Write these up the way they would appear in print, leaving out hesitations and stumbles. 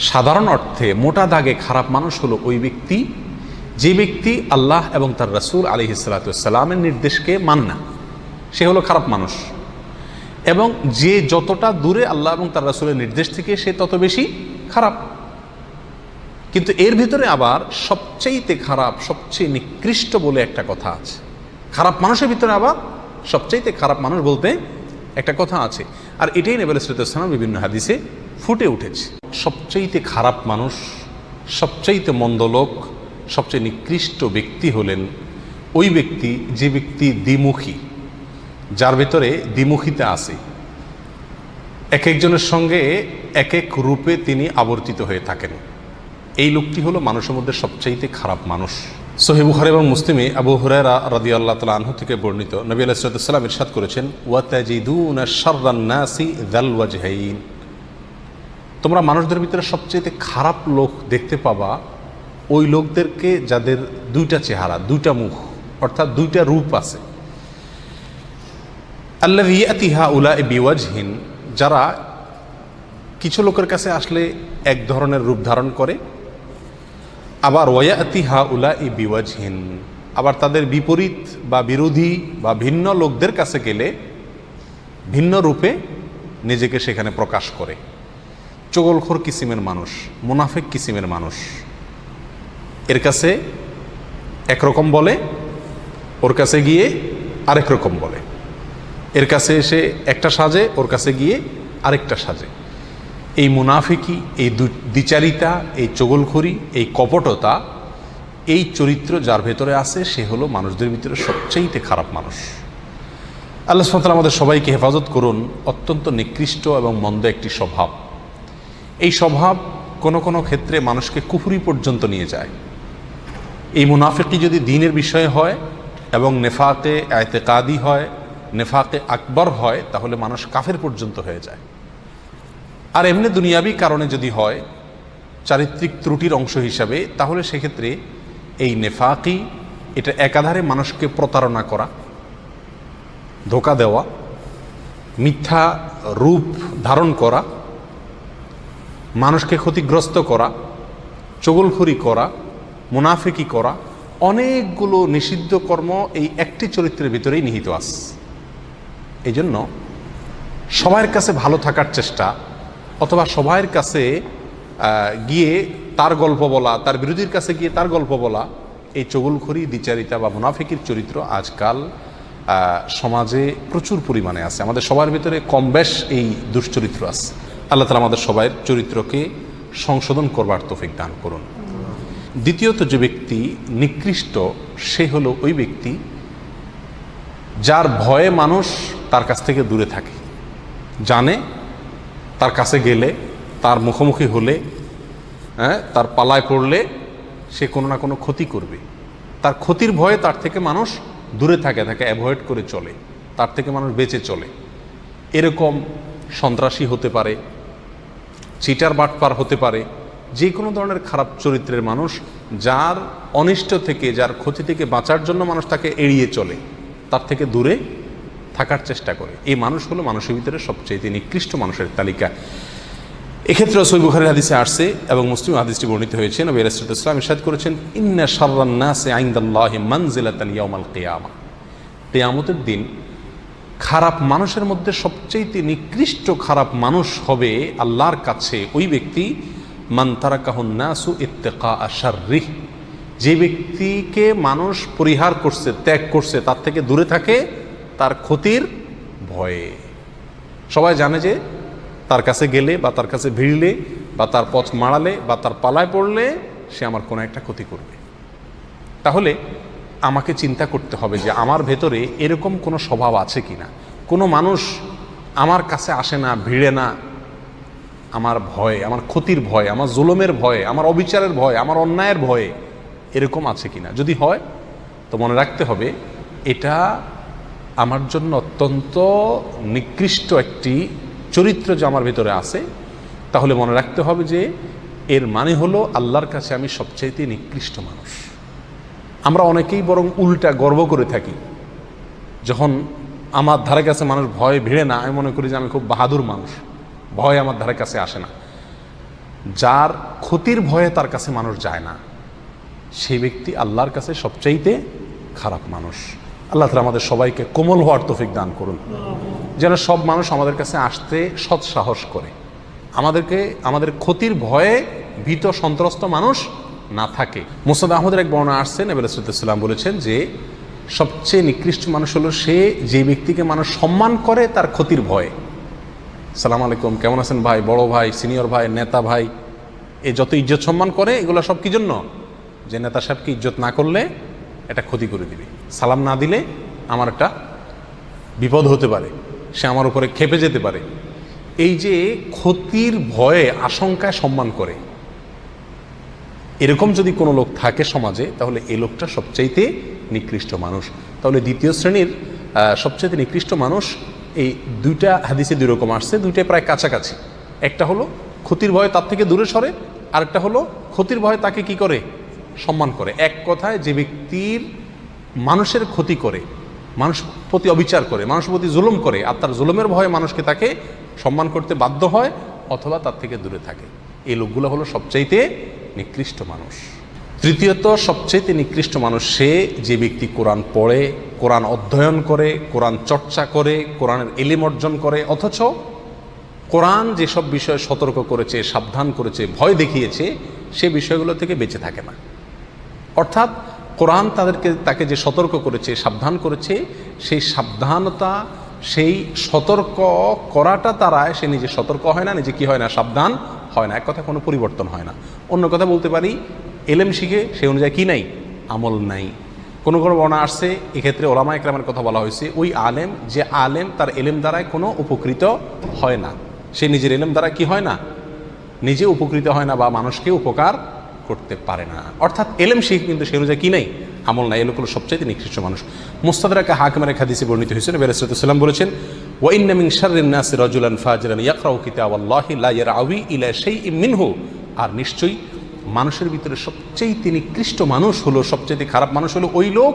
সাধারণ অর্থে মোটা দাগে খারাপ মানুষ হলো ওই ব্যক্তি যে ব্যক্তি আল্লাহ এবং তার রাসূল আলাইহিস সালাতু ওয়াস সালামের নির্দেশকে মানে না, সে হলো খারাপ মানুষ। এবং যে যতটা দূরে আল্লাহ এবং তার রাসূলের নির্দেশ থেকে সে তত বেশি খারাপ। কিন্তু এর ভিতরে আবার সবচেয়েতে খারাপ, সবচেয়ে নিকৃষ্ট বলে একটা কথা আছে। খারাপ মানুষের ভিতরে আবার সবচেয়েতে খারাপ মানুষ বলতে একটা কথা আছে, আর এটাই নবী সাল্লাল্লাহু আলাইহি ওয়াসাল্লাম বিভিন্ন হাদিসে ফুটে উঠেছে। সবচেয়েতে খারাপ মানুষ, সবচেয়েতে মন্দ লোক, সবচেয়ে নিকৃষ্ট ব্যক্তি হলেন ওই ব্যক্তি যে ব্যক্তি দ্বিমুখী, যার ভেতরে দ্বিমুখিতা আছে। এক একজনের সঙ্গে এক এক রূপে তিনি আবর্তিত হয়ে থাকেন। এই লোকটি হলো মানুষের মধ্যে সবচাইতে খারাপ মানুষ। সহিহ বুখারী এবং মুসলিমে আবু হুরায়রা রাদিয়াল্লাহু তাআলা আনহু থেকে বর্ণিত, নবী আলাইহিস সালাতু ওয়াস সালাম ইরশাদ করেছেন, ওয়া তাজিদুনা শাররান নাসি যাল ওয়াজহাইন, তোমরা মানুষদের ভিতরে সবচেয়ে খারাপ লোক দেখতে পাবা ওই লোকদেরকে যাদের দুইটা চেহারা, দুইটা মুখ, অর্থাৎ দুইটা রূপ আছে। আল্লাযী ইয়াতি হাউলাই বিওয়াজহিন, যারা কিছু লোকের কাছে আসলে এক ধরনের রূপ ধারণ করে, আবার ওয়ায়াতি হাউলাই বিওয়াজহিন, আবার তাদের বিপরীত বা বিরোধী বা ভিন্ন লোকদের কাছে গেলে ভিন্ন রূপে নিজেকে সেখানে প্রকাশ করে। চগলখোর কিসিমের মানুষ, মুনাফিক কিসিমের মানুষ, এর কাছে একরকম বলে, ওর কাছে গিয়ে আরেক রকম বলে, এর কাছে এসে একটা সাজে, ওর কাছে গিয়ে আরেকটা সাজে। এই মুনাফিকি, এই দ্বিচারিতা, এই চগলখড়ি, এই কপটতা, এই চরিত্র যার ভেতরে আছে সে হলো মানুষদের ভিতরে সবচেয়ে খারাপ মানুষ। আল্লাহ সুবহানাহু ওয়া তাআলা আমাদের সবাইকে হেফাজত করুন। অত্যন্ত নিকৃষ্ট এবং মন্দ একটি স্বভাব। এই স্বভাব কোনো কোনো ক্ষেত্রে মানুষকে কুফরি পর্যন্ত নিয়ে যায়। এই মুনাফিকি যদি দ্বীনের বিষয়ে হয় এবং নেফাকে ইতিকাদি হয়, নেফাকে আকবর হয়, তাহলে মানুষ কাফের পর্যন্ত হয়ে যায়। আর এমনি দুনিয়াবি কারণে যদি হয়, চারিত্রিক ত্রুটির অংশ হিসাবে, তাহলে সেক্ষেত্রে এই নেফাকি, এটা একাধারে মানুষকে প্রতারণা করা, ধোঁকা দেওয়া, মিথ্যা রূপ ধারণ করা, মানুষকে ক্ষতিগ্রস্ত করা, চগলখড়ি করা, মুনাফিকি করা, অনেকগুলো নিষিদ্ধ কর্ম এই একটি চরিত্রের ভিতরেই নিহিত আছে। এই জন্য সবার কাছে ভালো থাকার চেষ্টা, অথবা সবার কাছে গিয়ে তার গল্প বলা, তার বিরোধীর কাছে গিয়ে তার গল্প বলা, এই চগলখড়ি, দ্বিচারিতা বা মুনাফিকির চরিত্র আজকাল সমাজে প্রচুর পরিমাণে আছে। আমাদের সবার ভিতরে কম বেশ এই দুশ্চরিত্র আছে। আল্লাহ তাআলা আমাদের সবার চরিত্রকে সংশোধন করবার তৌফিক দান করুন। দ্বিতীয়ত যে ব্যক্তি নিকৃষ্ট, সে হলো ওই ব্যক্তি যার ভয়ে মানুষ তার কাছ থেকে দূরে থাকে, জানে তার কাছে গেলে, তার মুখোমুখি হলে, তার পালায় পড়লে সে কোনো না কোনো ক্ষতি করবে। তার ক্ষতির ভয়ে তার থেকে মানুষ দূরে থাকে, তাকে অ্যাভয়েড করে চলে, তার থেকে মানুষ বেঁচে চলে। এরকম সন্ত্রাসী হতে পারে, চিটার বাটপার হতে পারে, যে কোনো ধরনের খারাপ চরিত্রের মানুষ, যার অনিষ্ট থেকে, যার ক্ষতি থেকে বাঁচার জন্য মানুষ তাকে এড়িয়ে চলে, তার থেকে দূরে থাকার চেষ্টা করে। এই মানুষ হলো মানুষের ভিতরে সবচেয়ে নিকৃষ্ট মানুষের তালিকা। এক্ষেত্রে সহিহ বুখারীর হাদিসে আসছে এবং মুসলিম হাদিসটি বর্ণিত হয়েছে। নবী আলাইহিস সালাতু ওয়াস সালাম ইরশাদ করেছেন, ইন্না শাররান নাসি ইনদাল্লাহি মানজিলাতান ইয়াউমাল কিয়ামা, কিয়ামতের দিন খারাপ মানুষের মধ্যে সবচেয়ে নিকৃষ্ট খারাপ মানুষ হবে আল্লাহর কাছে ওই ব্যক্তি, মান তারাকাহুন নাসু ইত্তিকা শাররিহ, যে ব্যক্তিকে মানুষ পরিহার করছে, ত্যাগ করছে, তার থেকে দূরে থাকে তার ক্ষতির ভয়ে। সবাই জানে যে তার কাছে গেলে বা তার কাছে ভিড়লে বা তার পথ মাড়ালে বা তার পালায় পড়লে সে আমার কোনো একটা ক্ষতি করবে। তাহলে আমাকে চিন্তা করতে হবে যে আমার ভেতরে এরকম কোনো স্বভাব আছে কিনা। কোনো মানুষ আমার কাছে আসে না, ভিড়ে না, আমার ভয়, আমার ক্ষতির ভয়, আমার জুলুমের ভয়, আমার অবিচারের ভয়, আমার অন্যায়ের ভয়ে এরকম আছে কিনা। যদি হয় তো মনে রাখতে হবে এটা আমার জন্য অত্যন্ত নিকৃষ্ট একটি চরিত্র যে আমার ভিতরে আছে। তাহলে মনে রাখতে হবে যে এর মানে হলো আল্লাহর কাছে আমি সবচাইতে নিকৃষ্ট মানুষ। আমরা অনেকেই বরং উল্টা গর্ব করে থাকি, যখন আমার ধারে কাছে মানুষ ভয় ভিড়ে না, আমি মনে করি যে আমি খুব বাহাদুর মানুষ, ভয় আমার ধারে কাছে আসে না। যার ক্ষতির ভয়ে তার কাছে মানুষ যায় না, সেই ব্যক্তি আল্লাহর কাছে সবচাইতে খারাপ মানুষ। আল্লাহ তাআলা আমাদের সবাইকে কোমল হওয়ার তৌফিক দান করুন, যেন সব মানুষ আমাদের কাছে আসতে সৎসাহস করে, আমাদের ক্ষতির ভয়ে ভীত সন্ত্রস্ত মানুষ না থাকে। মুসনাদ আহমদের এক বর্ণনা আসছে, নবী সাল্লাল্লাহু আলাইহি ওয়াসাল্লাম বলেছেন যে সবচেয়ে নিকৃষ্ট মানুষ হলো সে যে ব্যক্তিকে মানুষ সম্মান করে তার ক্ষতির ভয়ে। সালাম আলাইকুম, কেমন আছেন ভাই, বড় ভাই, সিনিয়র ভাই, নেতা ভাই, এই যত ইজ্জত সম্মান করে এগুলো সব কি জন্য? যে নেতা সাহেবকে ইজ্জত না করলে এটা ক্ষতি করে দিবে, সালাম না দিলে আমার একটা বিপদ হতে পারে, সে আমার উপরে ক্ষেপে যেতে পারে। এই যে ক্ষতির ভয়ে আশঙ্কায় সম্মান করে, এরকম যদি কোনো লোক থাকে সমাজে, তাহলে এই লোকটা সবচাইতে নিকৃষ্ট মানুষ। তাহলে দ্বিতীয় শ্রেণীর সবচাইতে নিকৃষ্ট মানুষ, এই দুইটা হাদিসে দুই রকম আসছে, দুইটাই প্রায় কাছাকাছি। একটা হলো ক্ষতির ভয়ে তার থেকে দূরে সরে, আরেকটা হলো ক্ষতির ভয়ে তাকে কি করে? সম্মান করে। এক কথায় যে ব্যক্তির মানুষের ক্ষতি করে, মানুষ প্রতি অবিচার করে, মানুষের প্রতি জুলুম করে, আর তার জুলুমের ভয়ে মানুষকে তাকে সম্মান করতে বাধ্য হয় অথবা তার থেকে দূরে থাকে, এই লোকগুলো হলো সবচাইতে নিকৃষ্ট মানুষ। তৃতীয়ত, সবচাইতে নিকৃষ্ট মানুষ সে যে ব্যক্তি কোরআন পড়ে, কোরআন অধ্যয়ন করে, কোরআন চর্চা করে, কোরআনের ইলম অর্জন করে, অথচ কোরআন যেসব বিষয়ে সতর্ক করেছে, সাবধান করেছে, ভয় দেখিয়েছে, সে বিষয়গুলো থেকে বেঁচে থাকে না। অর্থাৎ কোরআন তাকে যে সতর্ক করেছে, সাবধান করেছে, সেই সাবধানতা, সেই সতর্ক করাটা দ্বারায় সে নিজে সতর্ক হয় না, নিজে কি হয় না? সাবধান হয় না। এক কথা কোনো পরিবর্তন হয় না। অন্য কথা বলতে পারি, এলেম শিখে সে অনুযায়ী কি নাই? আমল নাই। কোনো বর্ণনা আসছে, এক্ষেত্রে ওলামা ইকরামের কথা বলা হয়েছে, ওই আলেম, যে আলেম তার এলেম দ্বারায় কোনো উপকৃত হয় না, সে নিজের এলেম দ্বারা কি হয় না? নিজে উপকৃত হয় না বা মানুষকে উপকার করতে পারে না। অর্থাৎ এলেম শিখে কিন্তু সে অনুযায়ী কি নাই? আমল নাই। এ লোকগুলো সবচাইতে নিকৃষ্ট মানুষ। মুস্তাদরাক হাকিমের এক হাদিসে বর্ণিত হয়েছে, নবী সাল্লাল্লাহু আলাইহি ওয়াসাল্লাম বলেছেন, ওয়া ইন্না মিন শাররিন নাসি রাজুলান ফাজিরান ইয়াকরাউ কিতাবাল্লাহি লা ইয়ারআউই ইলা শাইইন মিনহু। আর নিশ্চয়ই মানুষের ভিতরে সবচাইতে নিকৃষ্ট মানুষ হলো, সবচাইতে খারাপ মানুষ হলো ওই লোক,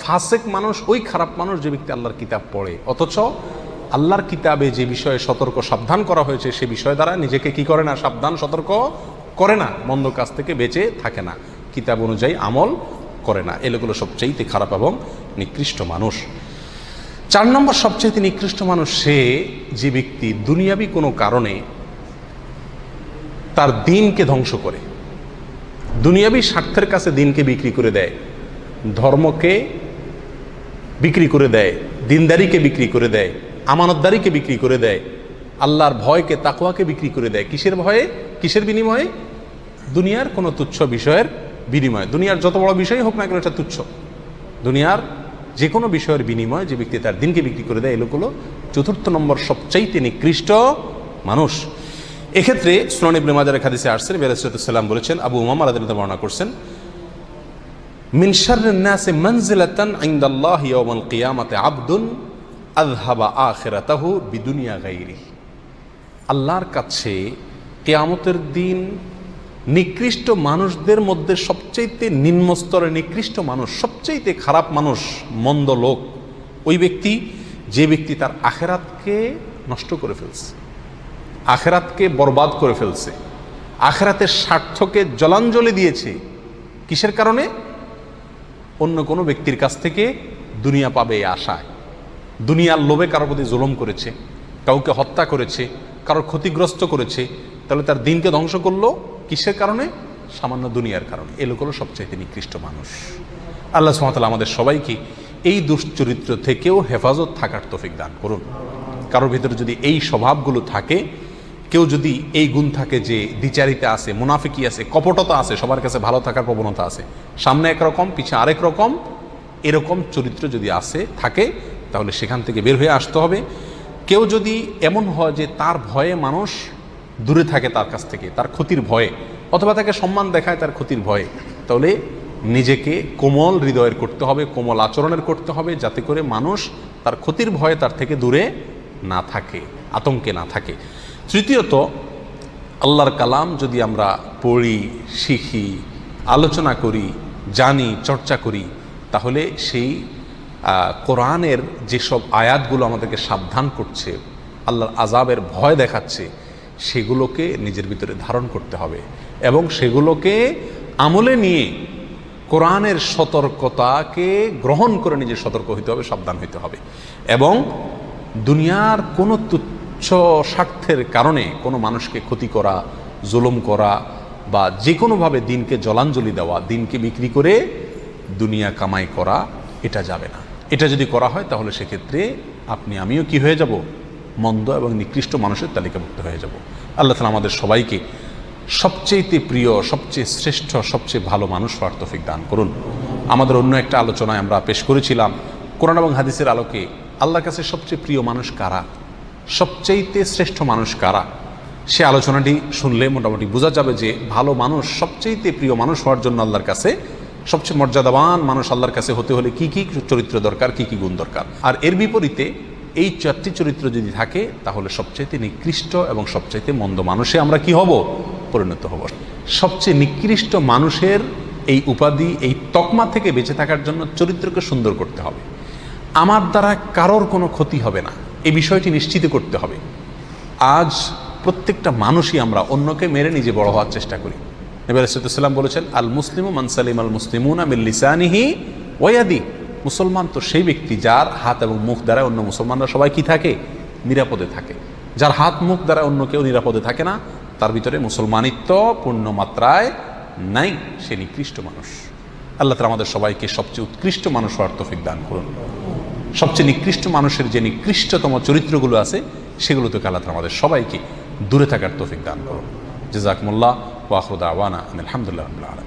ফাসেক মানুষ, ওই খারাপ মানুষ যে ব্যক্তি আল্লাহর কিতাব পড়ে, অথচ আল্লাহর কিতাবে যে বিষয়ে সতর্ক সাবধান করা হয়েছে সে বিষয় দ্বারা নিজেকে কি করে না? সাবধান সতর্ক করে না, মন্দ কাজ থেকে বেঁচে থাকে না, কিতাব অনুযায়ী আমল করে না। এগুলো সবচাইতে খারাপ এবং নিকৃষ্ট মানুষ। 4 নম্বর সবচাইতে নিকৃষ্ট মানুষ সে যে ব্যক্তি দুনিয়াবি কোনো কারণে তার দিনকে ধ্বংস করে, দুনিয়াবি স্বার্থের কাছে দিনকে বিক্রি করে দেয়, ধর্মকে বিক্রি করে দেয়, দিনদারিকে বিক্রি করে দেয়, আমানতদারিকে বিক্রি করে দেয়, আল্লাহর ভয়কে, তাকওয়াকে বিক্রি করে দেয়। কিসের ভয়ে? কিসের বিনিময়ে? দুনিয়ার কোনো তুচ্ছ বিষয়ের বিনিময়ে। দুনিয়ার যত বড় বিষয় হোক না কেন এটা তুচ্ছ। দুনিয়ার যে কোনো বিষয়ের বিনিময়ে যে ব্যক্তি তার দিনকে বিক্রি করে দেয়, এ লোক হলো 4 নম্বর সবচাইতে নিকৃষ্ট মানুষ। এক্ষেত্রে সুনান ইবনে মাজাহ হাদিসে আসছে, নবী সাল্লাল্লাহু আলাইহি ওয়াসাল্লাম বলেছেন, আবু উমামা রাদিয়াল্লাহু আনহু বর্ণনা করছেন, মিন শাররিন নাসি মানজিলাতান ইনদাল্লাহি ইয়াওমাল কিয়ামাতি আবদুন আযহাবা আখিরাতাহু বিদুনিয়া গায়রিহি। আল্লাহর কাছে কিয়ামতের দিন নিকৃষ্ট মানুষদের মধ্যে সবচাইতে নিম্ন স্তরের নিকৃষ্ট মানুষ, সবচাইতে খারাপ মানুষ, মন্দ লোক ওই ব্যক্তি যে ব্যক্তি তার আখিরাতকে নষ্ট করে ফেলছে, আখিরাতকে বরবাদ করে ফেলছে, আখিরাতের স্বার্থকে জলাঞ্জলি দিয়েছে। কিসের কারণে? অন্য কোনো ব্যক্তির কাছ থেকে দুনিয়া পাবে এই আশায়, দুনিয়ার লোভে কারোর প্রতি জুলুম করেছে, কাউকে হত্যা করেছে, কারোর ক্ষতিগ্রস্ত করেছে, তাহলে তার দিনকে ধ্বংস করলো। কিসের কারণে? সামান্য দুনিয়ার কারণে। এ লোক হলো সবচাইতে নিকৃষ্ট মানুষ। আল্লাহ সুবহানাহু ওয়া তাআলা আমাদের সবাইকে এই দুশ্চরিত্র থেকেও হেফাজত থাকার তৌফিক দান করুন। কারোর ভিতরে যদি এই স্বভাবগুলো থাকে, কেউ যদি এই গুণ থাকে যে দ্বিচারিতা আছে, মুনাফিকি আছে, কপটতা আছে, সবার কাছে ভালো থাকার প্রবণতা আছে, সামনে একরকম পিছে আরেক রকম, এরকম চরিত্র যদি থাকে, তাহলে সেখান থেকে বের হয়ে আসতে হবে। কেউ যদি এমন হয় যে তার ভয়ে মানুষ দূরে থাকে তার কাছ থেকে, তার ক্ষতির ভয়ে, অথবা তাকে সম্মান দেখায় তার ক্ষতির ভয়ে, তাহলে নিজেকে কোমল হৃদয়ের করতে হবে, কোমল আচরণের করতে হবে, যাতে করে মানুষ তার ক্ষতির ভয়ে তার থেকে দূরে না থাকে, আতঙ্কে না থাকে। তৃতীয়ত, আল্লাহর কালাম যদি আমরা পড়ি, শিখি, আলোচনা করি, জানি, চর্চা করি, তাহলে সেই কোরআনের যেসব আয়াতগুলো আমাদেরকে সাবধান করছে, আল্লাহর আযাবের ভয় দেখাচ্ছে, সেগুলোকে নিজের ভিতরে ধারণ করতে হবে এবং সেগুলোকে আমলে নিয়ে কোরআনের সতর্কতাকে গ্রহণ করে নিজে সতর্ক হইতে হবে, সাবধান হইতে হবে। এবং দুনিয়ার কোনো তুচ্ছ স্বার্থের কারণে কোনো মানুষকে ক্ষতি করা, জুলুম করা বা যে কোনোভাবে দিনকে জলাঞ্জলি দেওয়া, দিনকে বিক্রি করে দুনিয়া কামাই করা, এটা যাবে না। এটা যদি করা হয় তাহলে সেক্ষেত্রে আপনি আমিও কি হয়ে যাব? মন্দ এবং নিকৃষ্ট মানুষের তালিকাভুক্ত হয়ে যাব। আল্লাহ তাআলা আমাদের সবাইকে সবচেয়ে প্রিয়, সবচেয়ে শ্রেষ্ঠ, সবচেয়ে ভালো মানুষ হওয়ার তৌফিক দান করুন। আমাদের অন্য একটা আলোচনায় আমরা পেশ করেছিলাম কোরআন এবং হাদিসের আলোকে আল্লাহর কাছে সবচেয়ে প্রিয় মানুষ কারা, সবচেয়ে শ্রেষ্ঠ মানুষ কারা। সে আলোচনাটি শুনলে মোটামুটি বোঝা যাবে যে ভালো মানুষ, সবচেয়ে প্রিয় মানুষ হওয়ার জন্য আল্লাহর কাছে সবচেয়ে মর্যাদাবান মানুষ আল্লাহর কাছে হতে হলে কি কি চরিত্র দরকার, কি কি গুণ দরকার। আর এর বিপরীতে এই 4টি চরিত্র যদি থাকে তাহলে সবচাইতে নিকৃষ্ট এবং সবচাইতে মন্দ মানুষে আমরা কি হব? পরিণত হব। সবচেয়ে নিকৃষ্ট মানুষের এই উপাধি, এই তকমা থেকে বেঁচে থাকার জন্য চরিত্রকে সুন্দর করতে হবে। আমার দ্বারা কারোর কোনো ক্ষতি হবে না, এই বিষয়টি নিশ্চিত করতে হবে। আজ প্রত্যেকটা মানুষই আমরা অন্যকে মেরে নিজে বড় হওয়ার চেষ্টা করি। নবী আলাইহিস সালাম বলেছেন, আল মুসলিমু মান সালিম আল মুসলিমুনা মিন লিসানিহি ওয়া ইয়াদি। মুসলমান তো সেই ব্যক্তি যার হাত এবং মুখ দ্বারা অন্য মুসলমানরা সবাই কি থাকে? নিরাপদে থাকে। যার হাত মুখ দ্বারা অন্য কেউ নিরাপদে থাকে না, তার ভিতরে মুসলমানিত্ব পূর্ণ মাত্রায় নাই, সে নিকৃষ্ট মানুষ। আল্লাহ তাআলা আমাদের সবাইকে সবচেয়ে উৎকৃষ্ট মানুষ হওয়ার তৌফিক দান করুন। সবচেয়ে নিকৃষ্ট মানুষের যে নিকৃষ্টতম চরিত্রগুলো আছে সেগুলো থেকে আল্লাহ তাআলা আমাদের সবাইকে দূরে থাকার তৌফিক দান করুন। জাযাকুমুল্লাহ ওয়া আখিরু দাওয়ানা আলহামদুলিল্লাহি রাব্বিল আলামিন।